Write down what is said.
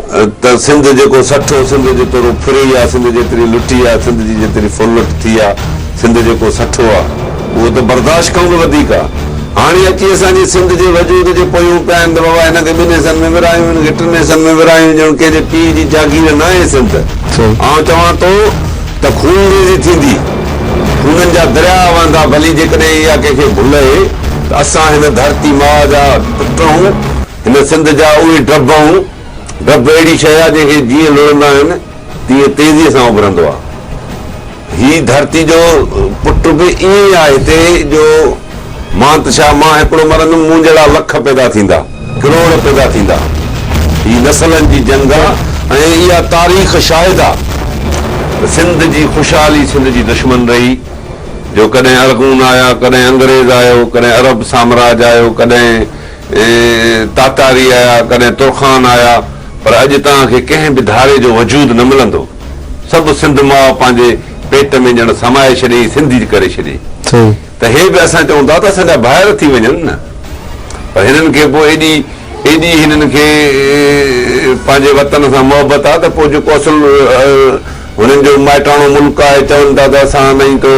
त सिंध जेको सठो सिंध जेतिरो फिरी आहे सिंध जेतिरी लुटी आहे सिंध जी जेतिरी फुल लुट थी आहे सिंध जेको सठो आहे उहो त बर्दाश्त खां बि वधीक आहे हाणे अची असांजी सिंध जे वजूद जे पोयूं पिया आहिनि त बाबा हिनखे ॿिनि हिसनि में विरायूं हिनखे टिनि हिसनि में विरायूं ॼण कंहिंजे पीउ जी जागीर न आहे सिंध आउं चवां थो त खूनरेज़ी थींदी खूननि जा दरिया वहंदा भली जेकॾहिं इहा कंहिंखे भुले त असां हिन धरती माउ जा पुट आहियूं हिन सिंध जा उहे ड्रब आहियूं ड्रब अहिड़ी शइ आहे जंहिंखे जीअं लुड़ंदा आहिनि तीअं तेज़ीअ सां उभरंदो आहे हीअ धरती जो पुट बि ईअं ई आहे हिते जो मां त छा मां हिकिड़ो मरंदुमि मूं जहिड़ा लख पैदा थींदा करोड़ पैदा थींदा हीअ नसलनि जी जंग आहे ऐं इहा तारीख़ शाहिद आहे सिंध जी ख़ुशहाली सिंध जी दुश्मन रही जो कॾहिं अरगून आया कॾहिं अंग्रेज़ आयो कॾहिं अरब साम्राज आयो कॾहिं तातारी आया कॾहिं तुर्खान आया पर अॼु तव्हांखे कंहिं बि धारे जो वजूद न मिलंदो सभु सिंध मां पंहिंजे पेट में ॼण समाए छॾे सिंधी करे छॾे त हे बि असां चऊं था त असांजा ॿाहिरि थी वञनि न पर हिननि खे पोइ एॾी हिननि खे पंहिंजे वतन सां मोहबत आहे त पोइ जेको असुल हुननि जो माइटाणो मुल्क आहे चवनि था त असां नहीं तो